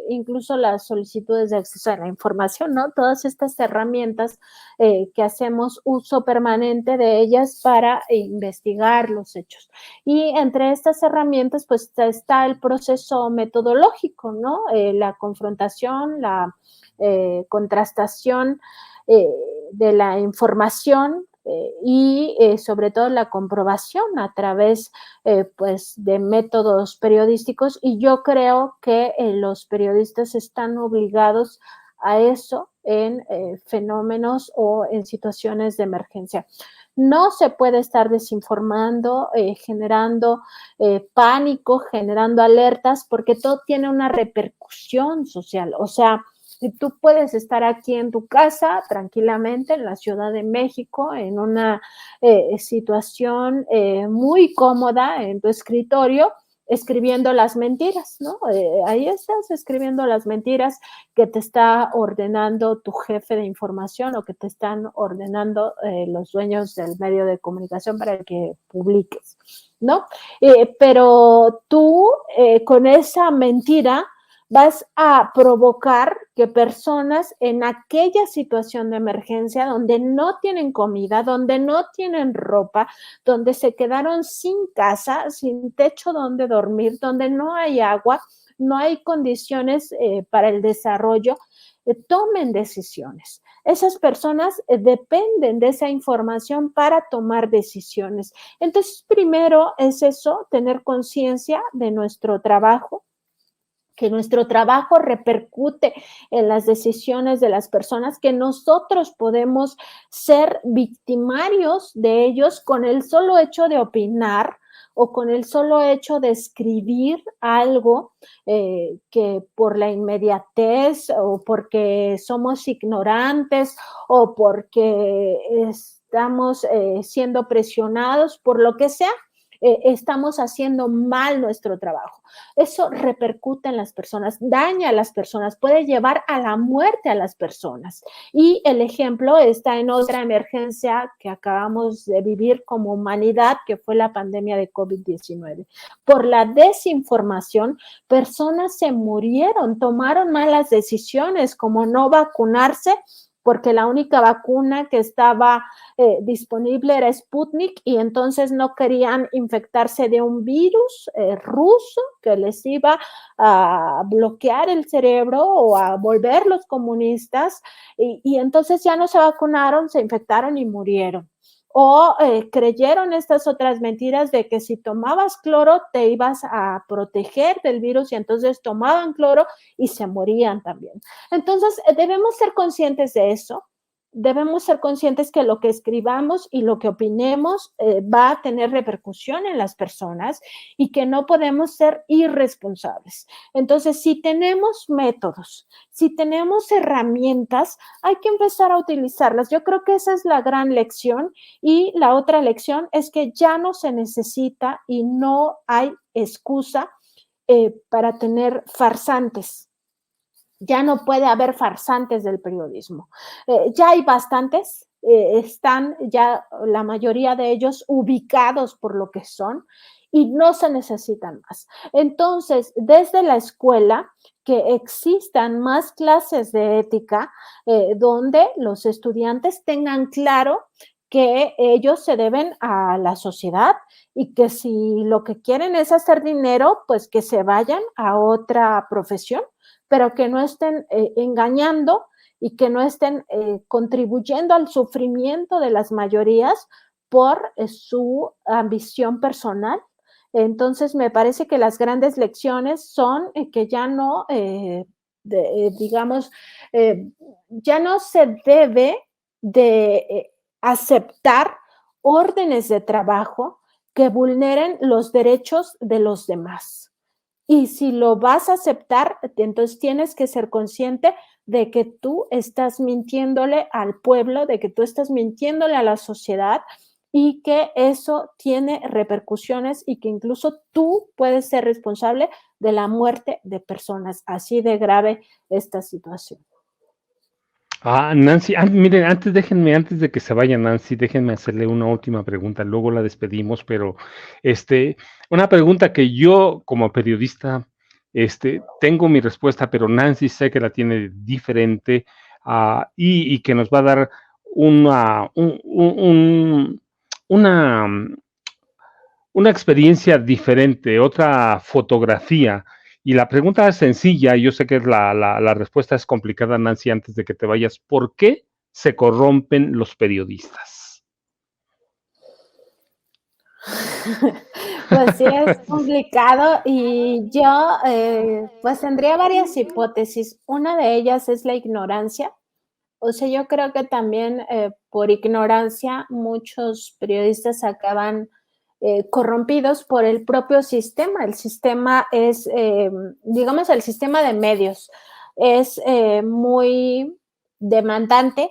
incluso las solicitudes de acceso a la información, ¿no? Todas estas herramientas que hacemos uso permanente de ellas para investigar los hechos. Y entre estas herramientas, pues está el proceso metodológico, ¿no? La confrontación, la contrastación de la información y sobre todo la comprobación a través pues de métodos periodísticos, y yo creo que los periodistas están obligados a eso en fenómenos o en situaciones de emergencia. No se puede estar desinformando, generando pánico, generando alertas, porque todo tiene una repercusión social. O sea, Y tú puedes estar aquí en tu casa tranquilamente en la Ciudad de México, en una situación muy cómoda en tu escritorio, escribiendo las mentiras, ¿no? Ahí estás escribiendo las mentiras que te está ordenando tu jefe de información o que te están ordenando los dueños del medio de comunicación para que publiques, ¿no? Pero tú con esa mentira vas a provocar que personas en aquella situación de emergencia donde no tienen comida, donde no tienen ropa, donde se quedaron sin casa, sin techo donde dormir, donde no hay agua, no hay condiciones para el desarrollo, tomen decisiones. Esas personas dependen de esa información para tomar decisiones. Entonces, primero es eso, tener conciencia de nuestro trabajo, que nuestro trabajo repercute en las decisiones de las personas, que nosotros podemos ser victimarios de ellos con el solo hecho de opinar o con el solo hecho de escribir algo que por la inmediatez o porque somos ignorantes o porque estamos siendo presionados por lo que sea, estamos haciendo mal nuestro trabajo. Eso repercute en las personas, daña a las personas, puede llevar a la muerte a las personas. Y el ejemplo está en otra emergencia que acabamos de vivir como humanidad, que fue la pandemia de COVID-19. Por la desinformación, personas se murieron, tomaron malas decisiones como no vacunarse, porque la única vacuna que estaba disponible era Sputnik y entonces no querían infectarse de un virus ruso que les iba a bloquear el cerebro o a volverlos comunistas y entonces ya no se vacunaron, se infectaron y murieron. O creyeron estas otras mentiras de que si tomabas cloro te ibas a proteger del virus y entonces tomaban cloro y se morían también. Entonces debemos ser conscientes de eso, debemos ser conscientes que lo que escribamos y lo que opinemos va a tener repercusión en las personas y que no podemos ser irresponsables. Entonces, si tenemos métodos, si tenemos herramientas, hay que empezar a utilizarlas. Yo creo que esa es la gran lección y la otra lección es que ya no se necesita y no hay excusa para tener farsantes. Ya no puede haber farsantes del periodismo. Ya hay bastantes, están ya la mayoría de ellos ubicados por lo que son y no se necesitan más. Entonces, desde la escuela, que existan más clases de ética donde los estudiantes tengan claro que ellos se deben a la sociedad y que si lo que quieren es hacer dinero, pues que se vayan a otra profesión, pero que no estén engañando y que no estén contribuyendo al sufrimiento de las mayorías por su ambición personal. Entonces, me parece que las grandes lecciones son que ya no, digamos, eh, ya no se debe de aceptar órdenes de trabajo que vulneren los derechos de los demás. Y si lo vas a aceptar, entonces tienes que ser consciente de que tú estás mintiéndole al pueblo, de que tú estás mintiéndole a la sociedad y que eso tiene repercusiones y que incluso tú puedes ser responsable de la muerte de personas. Así de grave esta situación. Nancy, miren, antes de que se vaya Nancy, déjenme hacerle una última pregunta, luego la despedimos, pero este, una pregunta que yo como periodista, tengo mi respuesta, pero Nancy sé que la tiene diferente, y que nos va a dar una, una, una experiencia diferente, otra fotografía. Y la pregunta es sencilla, yo sé que la respuesta es complicada, Nancy, antes de que te vayas. ¿Por qué se corrompen los periodistas? Pues sí, es complicado y yo pues tendría varias hipótesis. Una de ellas es la ignorancia. O sea, yo creo que también por ignorancia muchos periodistas acaban corrompidos por el propio sistema. El sistema es, digamos, el sistema de medios. es muy demandante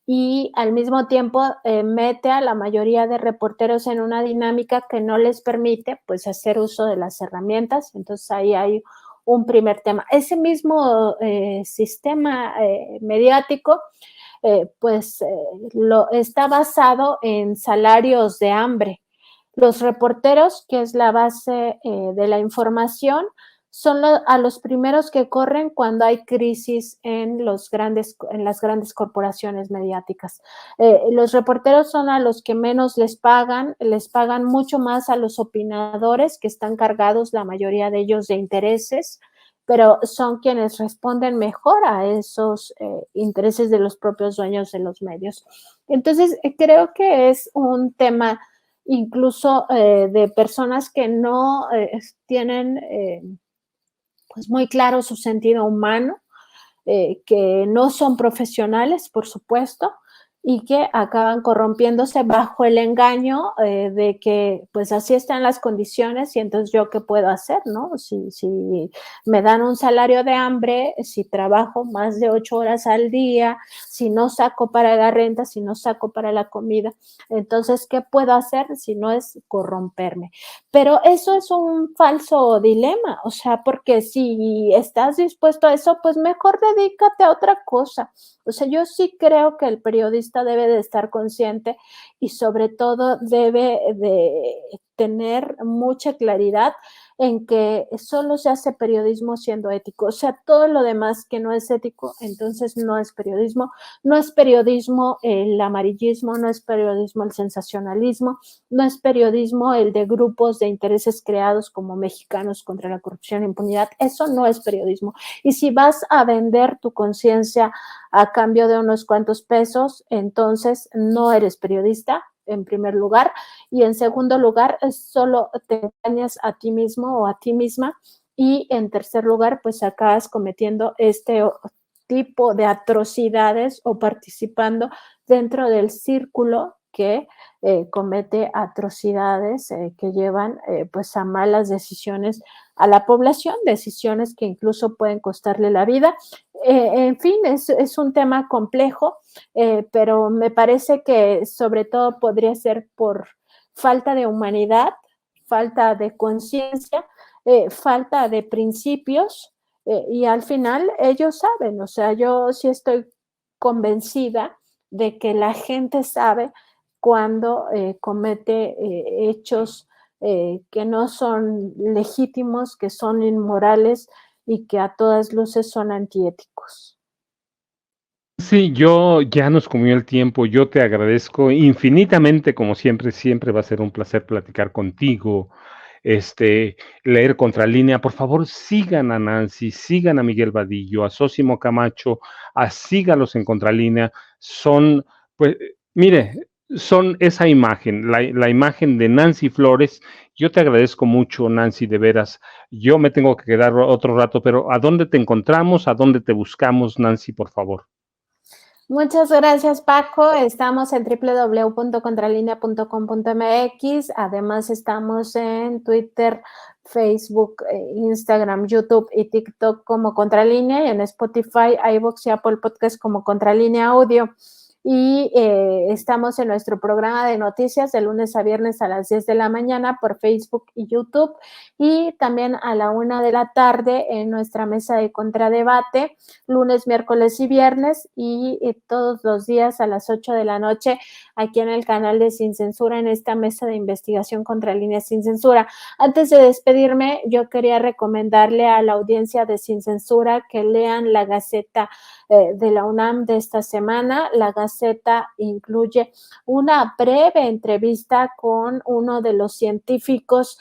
y al mismo tiempo mete a la mayoría de reporteros en una dinámica que no les permite pues hacer uso de las herramientas. Entonces ahí hay un primer tema. Ese mismo sistema mediático pues está basado en salarios de hambre. Los reporteros, que es la base de la información, son a los primeros que corren cuando hay crisis en las grandes corporaciones mediáticas. Los reporteros son a los que menos les pagan mucho más a los opinadores, que están cargados la mayoría de ellos de intereses, pero son quienes responden mejor a esos intereses de los propios dueños de los medios. Entonces, creo que es un tema incluso de personas que no tienen pues muy claro su sentido humano, que no son profesionales, por supuesto, y que acaban corrompiéndose bajo el engaño de que pues así están las condiciones y entonces yo qué puedo hacer, ¿no? Si me dan un salario de hambre, si trabajo más de 8 horas al día, si no saco para la renta, si no saco para la comida, entonces ¿qué puedo hacer si no es corromperme? Pero eso es un falso dilema, o sea, porque si estás dispuesto a eso, pues mejor dedícate a otra cosa. O sea, yo sí creo que el periodista debe de estar consciente y sobre todo debe de tener mucha claridad en que solo se hace periodismo siendo ético. O sea, todo lo demás que no es ético, entonces no es periodismo. No es periodismo el amarillismo, no es periodismo el sensacionalismo, no es periodismo el de grupos de intereses creados como Mexicanos contra la Corrupción e Impunidad. Eso no es periodismo. Y si vas a vender tu conciencia a cambio de unos cuantos pesos, entonces no eres periodista, en primer lugar, y en segundo lugar, solo te engañas a ti mismo o a ti misma, y en tercer lugar, pues acabas cometiendo este tipo de atrocidades o participando dentro del círculo que comete atrocidades que llevan pues a malas decisiones a la población, decisiones que incluso pueden costarle la vida. En fin, es un tema complejo, pero me parece que sobre todo podría ser por falta de humanidad, falta de conciencia, falta de principios, y al final ellos saben, o sea, yo sí estoy convencida de que la gente sabe cuando comete hechos que no son legítimos, que son inmorales y que a todas luces son antiéticos. Sí, yo ya nos comió el tiempo. Yo te agradezco infinitamente, como siempre, siempre va a ser un placer platicar contigo, este, leer Contralínea. Por favor, sigan a Nancy, sigan a Miguel Vadillo, a Sósimo Camacho, sígalos en Contralínea. Son, pues, mire, son esa imagen, la imagen de Nancy Flores. Yo te agradezco mucho, Nancy, de veras. Yo me tengo que quedar otro rato, pero ¿a dónde te encontramos? ¿A dónde te buscamos, Nancy, por favor? Muchas gracias, Paco. Estamos en www.contralinea.com.mx. Además, estamos en Twitter, Facebook, Instagram, YouTube y TikTok como Contralínea, y en Spotify, iVoox y Apple Podcast como Contralínea Audio. Y estamos en nuestro programa de noticias de lunes a viernes a las 10 de la mañana por Facebook y YouTube, y también a la 1 de la tarde en nuestra mesa de contradebate, lunes, miércoles y viernes, y todos los días a las 8 de la noche aquí en el canal de Sin Censura, en esta mesa de investigación Contralínea Sin Censura. Antes de despedirme, yo quería recomendarle a la audiencia de Sin Censura que lean la Gaceta de la UNAM de esta semana. La Gaceta incluye una breve entrevista con uno de los científicos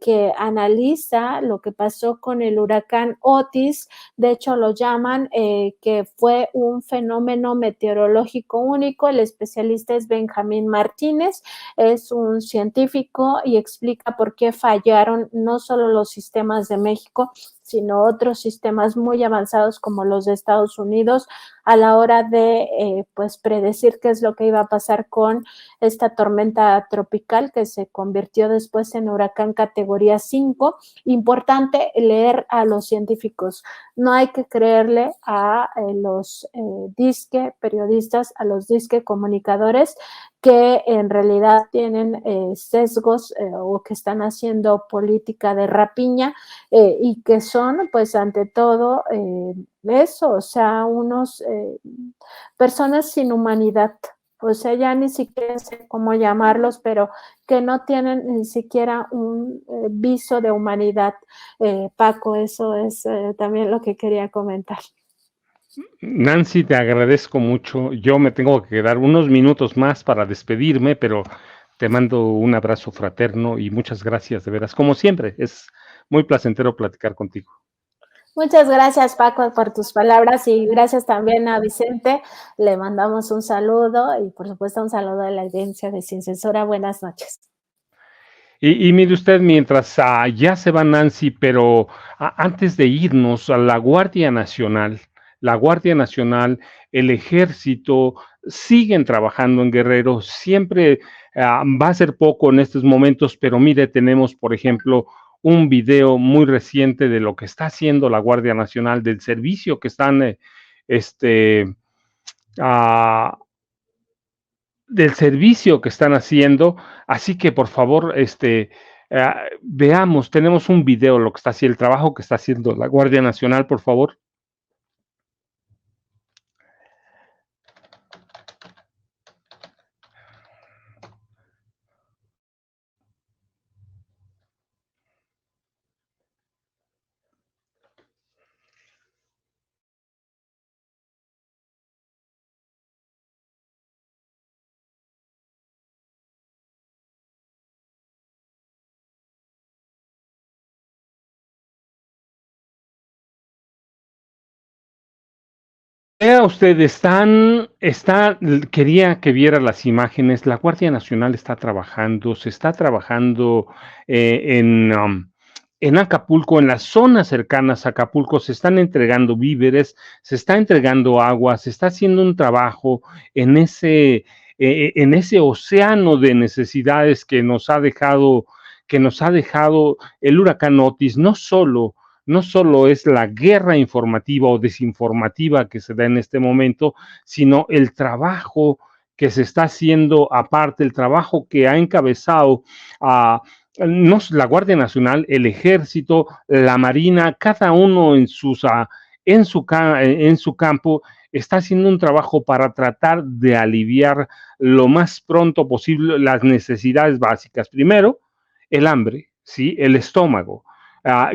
que analiza lo que pasó con el huracán Otis. De hecho, lo llaman que fue un fenómeno meteorológico único. El especialista es Benjamín Martínez, es un científico y explica por qué fallaron no solo los sistemas de México, sino otros sistemas muy avanzados como los de Estados Unidos a la hora de pues predecir qué es lo que iba a pasar con esta tormenta tropical que se convirtió después en huracán categoría 5. Importante leer a los científicos, no hay que creerle a los disque periodistas, a los disque comunicadores que en realidad tienen sesgos o que están haciendo política de rapiña y que son, pues, ante todo, eso, o sea, unos personas sin humanidad. O sea, ya ni siquiera sé cómo llamarlos, pero que no tienen ni siquiera un viso de humanidad. Paco, eso es también lo que quería comentar. Nancy, te agradezco mucho. Yo me tengo que quedar unos minutos más para despedirme, pero te mando un abrazo fraterno y muchas gracias, de veras. Como siempre, es muy placentero platicar contigo. Muchas gracias, Paco, por tus palabras y gracias también a Vicente. Le mandamos un saludo y, por supuesto, un saludo a la audiencia de Sin Censura. Buenas noches. Y mire usted, mientras ya se va Nancy, pero antes de irnos a la Guardia Nacional, el Ejército, siguen trabajando en Guerrero, siempre va a ser poco en estos momentos, pero mire, tenemos, por ejemplo, un video muy reciente de lo que está haciendo la Guardia Nacional, del servicio que están, ah, del servicio que están haciendo, así que por favor, veamos, tenemos un video, lo que está haciendo, el trabajo que está haciendo la Guardia Nacional, por favor. Vea usted, quería que viera las imágenes. La Guardia Nacional está trabajando, se está trabajando en Acapulco, en las zonas cercanas a Acapulco, se están entregando víveres, se está entregando agua, se está haciendo un trabajo en ese océano de necesidades que nos ha dejado el huracán Otis, no solo es la guerra informativa o desinformativa que se da en este momento, sino el trabajo que se está haciendo aparte, el trabajo que ha encabezado la Guardia Nacional, el Ejército, la Marina, cada uno en su campo está haciendo un trabajo para tratar de aliviar lo más pronto posible las necesidades básicas. Primero, el hambre, ¿sí? El estómago.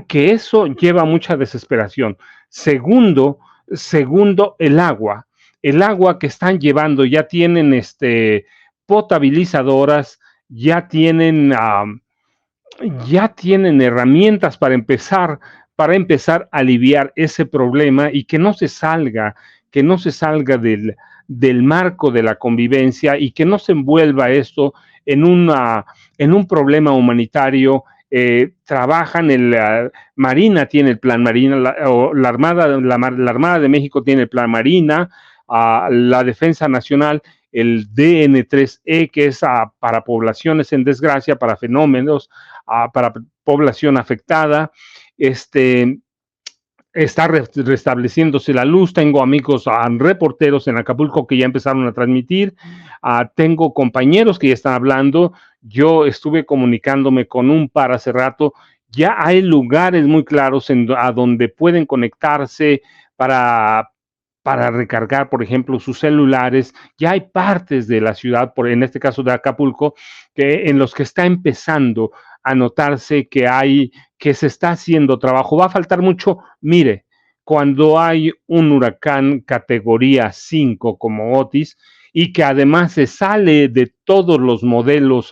Que eso lleva mucha desesperación. Segundo, el agua que están llevando, ya tienen potabilizadoras, ya tienen herramientas para empezar a aliviar ese problema y que no se salga del marco de la convivencia y que no se envuelva esto en un problema humanitario. Trabajan, Marina tiene el plan Marina, la Armada de México tiene el plan Marina, la Defensa Nacional, el DN3E, que es para poblaciones en desgracia, para fenómenos, para población afectada, está restableciéndose la luz. Tengo amigos reporteros en Acapulco que ya empezaron a transmitir, tengo compañeros que ya están hablando, yo estuve comunicándome con un par hace rato, ya hay lugares muy claros a donde pueden conectarse para recargar, por ejemplo, sus celulares. Ya hay partes de la ciudad, en este caso de Acapulco, en los que está empezando a notarse que se está haciendo trabajo. Va a faltar mucho. Mire, cuando hay un huracán categoría 5 como Otis, y que además se sale de todos los modelos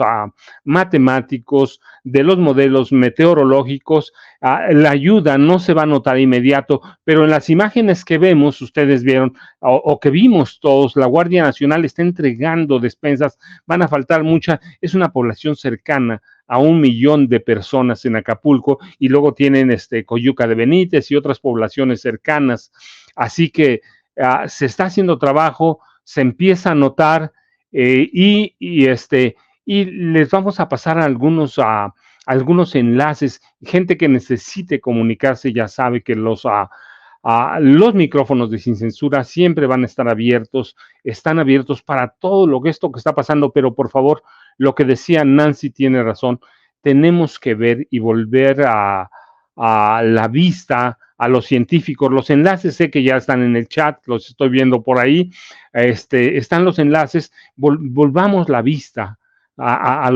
matemáticos, de los modelos meteorológicos. La ayuda no se va a notar inmediato, pero en las imágenes que vemos, ustedes vieron, o que vimos todos, la Guardia Nacional está entregando despensas, van a faltar muchas, es una población cercana a 1 millón de personas en Acapulco, y luego tienen Coyuca de Benítez y otras poblaciones cercanas, así que se está haciendo trabajo, se empieza a notar, y les vamos a pasar algunos enlaces. Gente que necesite comunicarse ya sabe que los micrófonos de Sin Censura siempre van a estar abiertos, están abiertos para todo esto que está pasando, pero por favor, lo que decía Nancy tiene razón, tenemos que ver y volver a la vista a los científicos. Los enlaces sé que ya están en el chat, los estoy viendo por ahí, están los enlaces, volvamos la vista a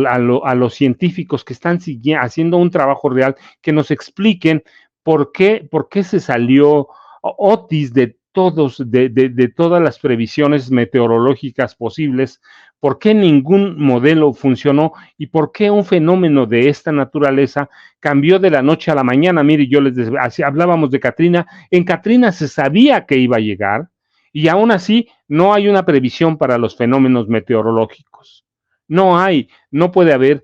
los científicos que están haciendo un trabajo real, que nos expliquen por qué se salió Otis de todas las previsiones meteorológicas posibles, por qué ningún modelo funcionó y por qué un fenómeno de esta naturaleza cambió de la noche a la mañana. Mire, hablábamos de Katrina, en Katrina se sabía que iba a llegar y aún así no hay una previsión para los fenómenos meteorológicos. No puede haber.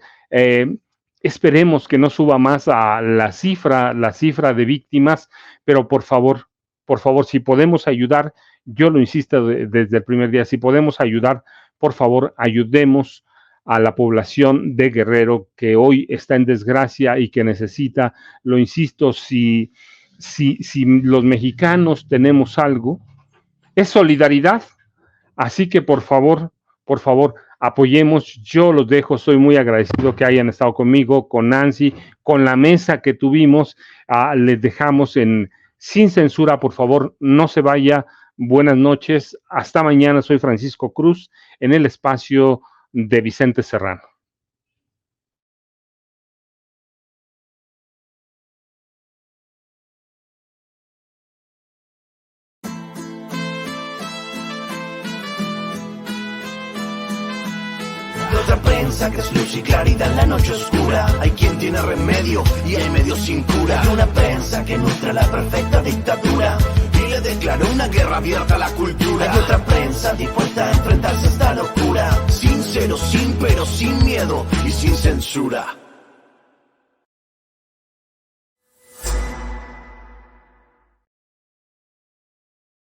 Esperemos que no suba más a la cifra de víctimas, pero por favor, si podemos ayudar, yo lo insisto desde el primer día, si podemos ayudar, por favor, ayudemos a la población de Guerrero que hoy está en desgracia y que necesita, lo insisto, si los mexicanos tenemos algo, es solidaridad. Así que por favor, apoyemos. Yo los dejo, soy muy agradecido que hayan estado conmigo, con Nancy, con la mesa que tuvimos. Les dejamos en Sin Censura, por favor, no se vaya. Buenas noches, hasta mañana. Soy Francisco Cruz, en el espacio de Vicente Serrano. Otra prensa que es luz y claridad en la noche oscura. Hay quien tiene remedio y hay medio sin cura. Hay una prensa que nutre la perfecta dictadura y le declaró una guerra abierta a la cultura. Hay otra prensa dispuesta a enfrentarse a esta locura, sincero, sin pero, sin miedo y sin censura.